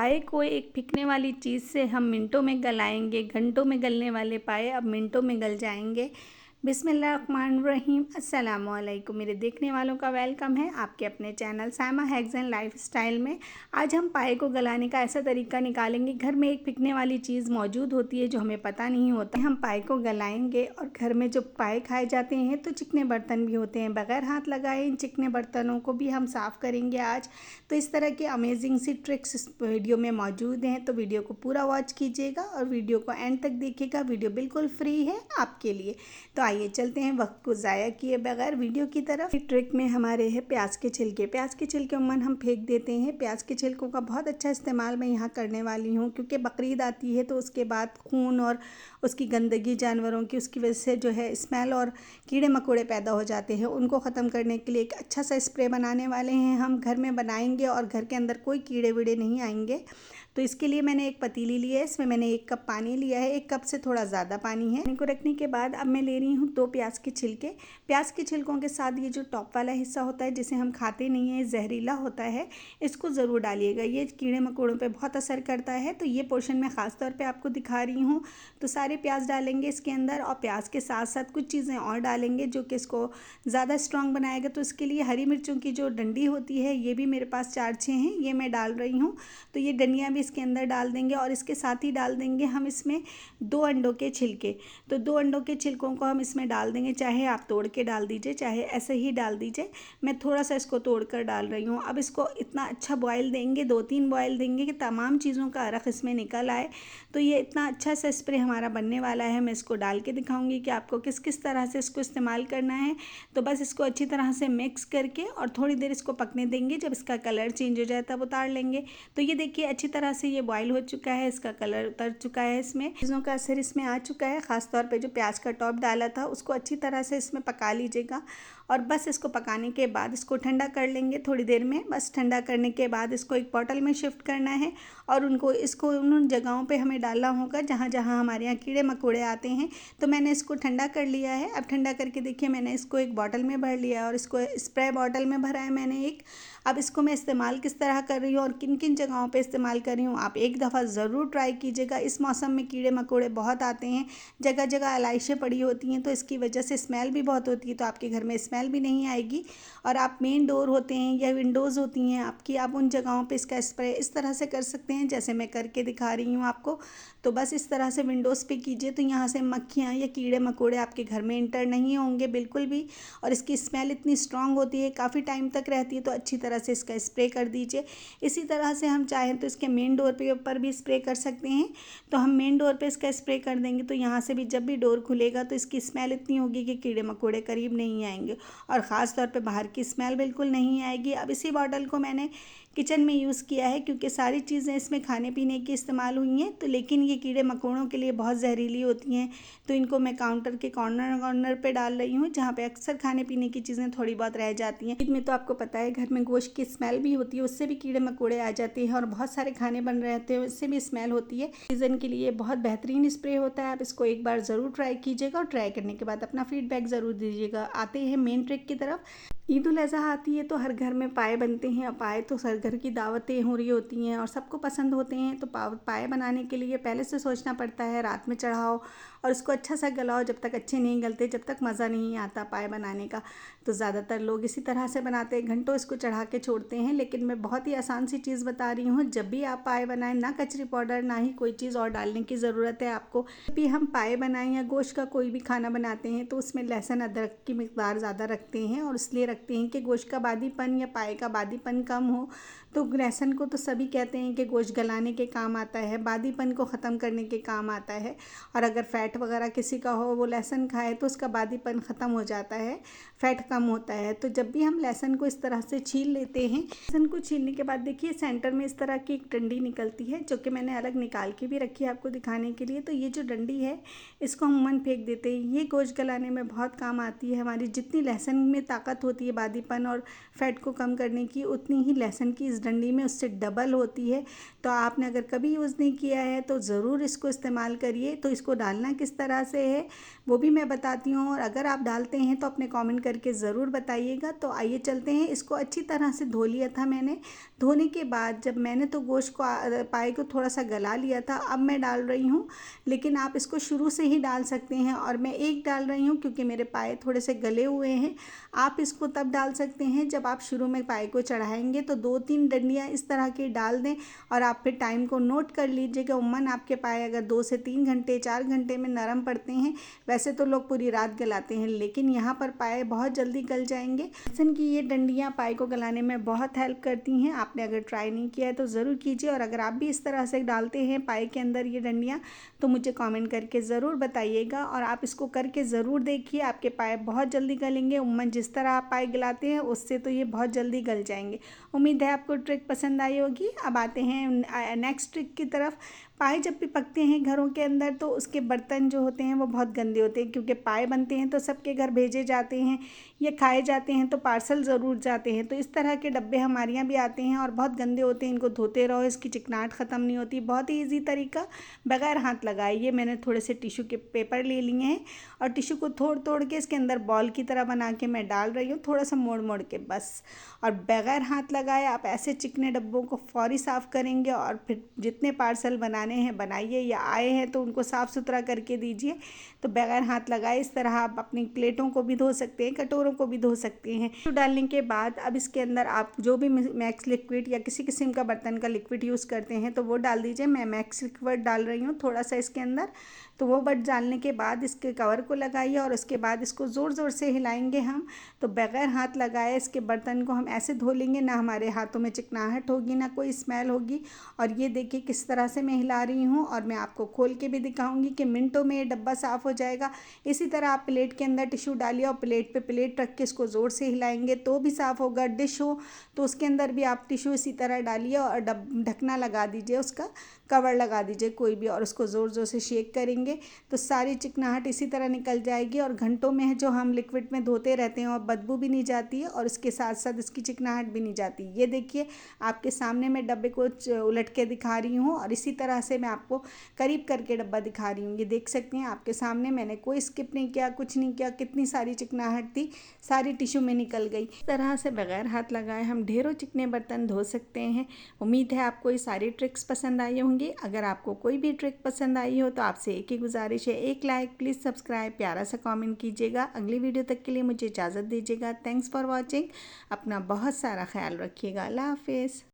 पाए को एक फिकने वाली चीज़ से हम मिनटों में गलाएंगे। घंटों में गलने वाले पाए अब मिनटों में गल जाएंगे। बिस्मिल्लाहिर्रहमानिर्रहीम। अस्सलामुअलैकुम। मेरे देखने वालों का वेलकम है आपके अपने channel Saima hacks and lifestyle में। आज हम पाए को गलाने का ऐसा तरीका निकालेंगे। घर में एक फिकने वाली चीज़ मौजूद होती है जो हमें पता नहीं होता। हम पाए को गलाएंगे और घर में जो पाए खाए जाते हैं तो चिकने बर्तन भी होते हैं। बगैर हाथ लगाए इन चिकने बर्तनों को भी हम साफ़ करेंगे आज। तो इस तरह की अमेजिंग सी ट्रिक्स इस वीडियो में मौजूद हैं, तो वीडियो को पूरा वॉच कीजिएगा और वीडियो को एंड तक देखिएगा। वीडियो बिल्कुल फ्री है आपके लिए। तो आइए चलते हैं वक्त को ज़ाया किए बगैर वीडियो की तरफ। ट्रिक में हमारे है प्याज के छिलके। प्याज के छिलके उम्मन हम फेंक देते हैं। प्याज के छिलकों का बहुत अच्छा इस्तेमाल मैं यहाँ करने वाली हूँ, क्योंकि बकरीद आती है तो उसके बाद खून और उसकी गंदगी जानवरों की, उसकी वजह से जो है स्मेल और कीड़े मकोड़े पैदा हो जाते हैं। उनको ख़त्म करने के लिए एक अच्छा सा स्प्रे बनाने वाले हैं। हम घर में बनाएंगे और घर के अंदर कोई कीड़े वीड़े नहीं आएंगे। तो इसके लिए मैंने एक पतीली ली है, इसमें मैंने 1 कप पानी लिया है। 1 कप से थोड़ा ज़्यादा पानी है। पानी को रखने के बाद अब मैं ले रही हूँ 2 प्याज के छिलके। प्याज के छिलकों के साथ ये जो टॉप वाला हिस्सा होता है जिसे हम खाते नहीं हैं, जहरीला होता है, इसको ज़रूर डालिएगा। ये कीड़े मकोड़ों पे बहुत असर करता है। तो ये पोर्शन मैं ख़ास तौर पे आपको दिखा रही हूँ। तो सारे प्याज डालेंगे इसके अंदर, और प्याज के साथ साथ कुछ चीज़ें और डालेंगे जो कि इसको ज़्यादा स्ट्रॉन्ग बनाएगा। तो इसके लिए हरी मिर्चों की जो डंडी होती है, ये भी मेरे पास 4-6 हैं, ये मैं डाल रही हूँ। तो ये डंडियाँ भी इसके अंदर डाल देंगे और इसके साथ ही डाल देंगे हम इसमें 2 अंडों के छिलके। तो 2 अंडों के छिलकों को हम इसमें डाल देंगे। चाहे आप तोड़ के डाल दीजिए, चाहे ऐसे ही डाल दीजिए। मैं थोड़ा सा इसको तोड़ कर डाल रही हूँ। अब इसको इतना अच्छा बॉयल देंगे, 2-3 बॉयल देंगे कि तमाम चीज़ों का अरख इसमें निकल आए। तो ये इतना अच्छा सा स्प्रे हमारा बनने वाला है। मैं इसको डाल के दिखाऊंगी कि आपको किस किस तरह से इसको इस्तेमाल करना है। तो बस इसको अच्छी तरह से मिक्स करके और थोड़ी देर इसको पकने देंगे। जब इसका कलर चेंज हो जाए तब उतार लेंगे। तो ये देखिए अच्छी तरह से ये बॉयल हो चुका है, इसका कलर उतर चुका है, इसमें चीज़ों का असर इसमें आ चुका है। ख़ास तौर पे जो प्याज का टॉप डाला था उसको अच्छी तरह से इसमें पका लीजिएगा। और बस इसको पकाने के बाद इसको ठंडा कर लेंगे थोड़ी देर में। बस ठंडा करने के बाद इसको एक बॉटल में शिफ्ट करना है और इसको उन जगहों पे हमें डालना होगा जहाँ जहाँ हमारे यहाँ कीड़े मकोड़े आते हैं। तो मैंने इसको ठंडा कर लिया है। अब ठंडा करके देखिए मैंने इसको एक बॉटल में भर लिया और इसको स्प्रे बॉटल में भरा है मैंने एक। अब इसको मैं इस्तेमाल किस तरह कर रही हूँ और किन किन जगहों पे इस्तेमाल कर रही हूँ, आप एक दफ़ा ज़रूर ट्राई कीजिएगा। इस मौसम में कीड़े मकोड़े बहुत आते हैं, जगह जगह एलाइशें पड़ी होती हैं, तो इसकी वजह से स्मेल भी बहुत होती है। तो आपके घर में स्मेल भी नहीं आएगी। और आप मेन डोर होते हैं या विंडोज़ होती हैं आपकी, आप उन जगहों पे इसका स्प्रे इस तरह से कर सकते हैं जैसे मैं करके दिखा रही हूँ आपको। तो बस इस तरह से विंडोज़ पे कीजिए, तो यहाँ से मक्खियाँ या कीड़े मकोड़े आपके घर में इंटर नहीं होंगे बिल्कुल भी। और इसकी स्मेल इतनी स्ट्रॉन्ग होती है, काफ़ी टाइम तक रहती है। तो अच्छी तरह से इसका स्प्रे कर दीजिए। इसी तरह से हम चाहें तो इसके मेन डोर पे ऊपर भी स्प्रे कर सकते हैं। तो हम मेन डोर पे इसका स्प्रे कर देंगे, तो यहाँ से भी जब भी डोर खुलेगा तो इसकी स्मेल इतनी होगी कि कीड़े मकोड़े करीब नहीं आएंगे, और ख़ास तौर पे बाहर की स्मेल बिल्कुल नहीं आएगी। अब इसी बॉटल को मैंने किचन में यूज़ किया है, क्योंकि सारी चीज़ें इसमें खाने पीने की इस्तेमाल हुई हैं। तो लेकिन ये कीड़े मकोड़ों के लिए बहुत जहरीली होती हैं। तो इनको मैं काउंटर के कॉर्नर पे डाल रही हूँ, जहाँ पे अक्सर खाने पीने की चीज़ें थोड़ी बहुत रह जाती हैं। ईद में तो आपको पता है घर में गोश्त की स्मेल भी होती है, उससे भी कीड़े मकोड़े आ जाते हैं। और बहुत सारे खाने बन रहे होते हैं, उससे भी स्मेल होती है। सीज़न के लिए बहुत बेहतरीन स्प्रे होता है। आप इसको एक बार ज़रूर ट्राई कीजिएगा और ट्राई करने के बाद अपना फीडबैक ज़रूर दीजिएगा। आते हैं मेन ट्रिक की तरफ। ईद उल अज़हा आती है तो हर घर में पाए बनते हैं। पाए तो हर घर की दावतें हो रही होती हैं और सबको पसंद होते हैं। तो पाए बनाने के लिए पहले से सोचना पड़ता है, रात में चढ़ाओ और उसको अच्छा सा गलाओ। जब तक अच्छे नहीं गलते, जब तक मज़ा नहीं आता पाए बनाने का। तो ज़्यादातर लोग इसी तरह से बनाते हैं, घंटों इसको चढ़ा के छोड़ते हैं। लेकिन मैं बहुत ही आसान सी चीज़ बता रही हूँ। जब भी आप पाए बनाएं, ना कचरी पाउडर ना ही कोई चीज़ और डालने की ज़रूरत है आपको। जब भी हम पाए बनाएं या गोश्त का कोई भी खाना बनाते हैं तो उसमें लहसुन अदरक की मिकदार ज़्यादा रखते हैं, और इसलिए रखते हैं कि गोश्त का बादीपन या पाए का बादीपन कम हो। तो लहसुन को तो सभी कहते हैं कि गोश्त गलाने के काम आता है, बादीपन को ख़त्म करने के काम आता है। और अगर फ़ैट वगैरह किसी का हो, वो लहसुन खाए तो उसका बादीपन ख़त्म हो जाता है, फ़ैट कम होता है। तो जब भी हम लहसुन को इस तरह से छील लेते हैं, लहसुन को छीलने के बाद देखिए सेंटर में इस तरह की एक डंडी निकलती है, जो कि मैंने अलग निकाल के भी रखी है आपको दिखाने के लिए। तो ये जो डंडी है इसको हम मन फेंक देते हैं। ये गोश्त गलाने में बहुत काम आती है। हमारी जितनी लहसुन में ताकत होती है बादीपन और फैट को कम करने की, उतनी ही लहसुन की इस डंडी में उससे डबल होती है। तो आपने अगर कभी यूज़ नहीं किया है तो ज़रूर इसको इस्तेमाल करिए। तो इसको डालना किस तरह से है वो भी मैं बताती हूँ, और अगर आप डालते हैं तो अपने कमेंट करके ज़रूर बताइएगा। तो आइए चलते हैं। इसको अच्छी तरह से धो लिया था मैंने। धोने के बाद जब मैंने तो गोश्त को पाए को थोड़ा सा गला लिया था, अब मैं डाल रही हूँ, लेकिन आप इसको शुरू से ही डाल सकते हैं। और मैं एक डाल रही हूँ क्योंकि मेरे पाए थोड़े से गले हुए हैं। आप इसको तब डाल सकते हैं जब आप शुरू में पाए को चढ़ाएंगे। तो 2-3 डंडियाँ इस तरह की डाल दें और आप फिर टाइम को नोट कर लीजिएगा। उम्मन आपके पाए अगर 2 से 3 घंटे 4 घंटे में नरम पड़ते हैं। वैसे तो लोग पूरी रात गलाते हैं, लेकिन यहाँ पर पाए बहुत जल्दी गल जाएंगे। लहसुन की ये डंडियाँ पाए को गलाने में बहुत हेल्प करती हैं। आपने अगर ट्राई नहीं किया है तो ज़रूर कीजिए। और अगर आप भी इस तरह से डालते हैं पाए के अंदर ये डंडियाँ तो मुझे कमेंट करके ज़रूर बताइएगा। और आप इसको करके ज़रूर देखिए, आपके पाए बहुत जल्दी गलेंगे। उम्मन जिस तरह आप पाए गलाते हैं उससे तो ये बहुत जल्दी गल जाएंगे। उम्मीद है आपको ट्रिक पसंद आई होगी। अब आते हैं नेक्स्ट ट्रिक की तरफ। पाए जब भी पकते हैं घरों के अंदर तो उसके बर्तन जो होते हैं वो बहुत गंदे होते हैं, क्योंकि पाए बनते हैं तो सबके घर भेजे जाते हैं या खाए जाते हैं, तो पार्सल ज़रूर जाते हैं। तो इस तरह के डब्बे हमारे यहाँ भी आते हैं और बहुत गंदे होते हैं। इनको धोते रहो, इसकी चिकनाहट ख़त्म नहीं होती। बहुत ही ईजी तरीका, बगैर हाथ लगाए। ये मैंने थोड़े से टिश्यू के पेपर ले लिए हैं और टिश्यू को तोड़ तोड़ के इसके अंदर बॉल की तरह बना के मैं डाल रही हूँ, थोड़ा सा मोड़ मोड़ के बस। और बगैर हाथ लगाए आप ऐसे चिकने डब्बों को फौरी साफ़ करेंगे। और फिर जितने पार्सल बनाने हैं बनाइए, या आए हैं तो उनको साफ़ सुथरा करके दीजिए। तो बगैर हाथ लगाए इस तरह आप अपनी प्लेटों को भी धो सकते हैं, कटोरों को भी धो सकते हैं। टिश्यू डालने के बाद अब इसके अंदर आप जो भी मैक्स लिक्विड या किसी किस्म का बर्तन का लिक्विड यूज़ करते हैं तो वो डाल दीजिए। मैं मैक्स लिक्विड डाल रही हूँ थोड़ा सा इसके अंदर। तो वो बट डालने के बाद इसके कवर को लगाइए और उसके बाद इसको ज़ोर ज़ोर से हिलाएंगे हम। तो बगैर हाथ लगाए इसके बर्तन को हम ऐसे धो लेंगे, ना हमारे हाथों में चिकनाहट होगी, ना कोई स्मेल होगी। और ये देखिए किस तरह से मैं हिला रही हूँ, और मैं आपको खोल के भी दिखाऊंगी कि मिनटों में ये डब्बा साफ़ हो जाएगा। इसी तरह आप प्लेट के अंदर टिश्यू डालिए और प्लेट पे प्लेट रख के इसको ज़ोर से हिलाएंगे तो भी साफ़ होगा। डिश हो तो उसके अंदर भी आप टिश्यू इसी तरह डालिए और ढकना लगा दीजिए, उसका कवर लगा दीजिए कोई भी, और उसको ज़ोर ज़ोर से शेक करेंगे तो सारी चिकनाहट इसी तरह निकल जाएगी। और घंटों में जो हम लिक्विड में धोते रहते हैं और बदबू भी नहीं जाती है और इसके साथ साथ इसकी चिकनाहट भी नहीं जाती। ये देखिए आपके सामने मैं डब्बे को उलट के दिखा रही हूँ और इसी तरह से मैं आपको करीब करके डब्बा दिखा रही हूँ। ये देख सकते हैं आपके सामने, मैंने कोई स्किप नहीं किया, कुछ नहीं किया। कितनी सारी चिकनाहट थी, सारी टिश्यू में निकल गई। इस तरह से बगैर हाथ लगाए हम ढेरों चिकने बर्तन धो सकते हैं। उम्मीद है आपको ये सारी ट्रिक्स पसंद आई होंगी। अगर आपको कोई भी ट्रिक पसंद आई हो तो आपसे एक ही गुजारिश है, एक लाइक, प्लीज़ सब्सक्राइब, प्यारा सा कमेंट कीजिएगा। अगली वीडियो तक के लिए मुझे इजाज़त दीजिएगा। Thanks for watching. अपना बहुत सारा ख्याल रखिएगा। अल्लाह हाफिज़।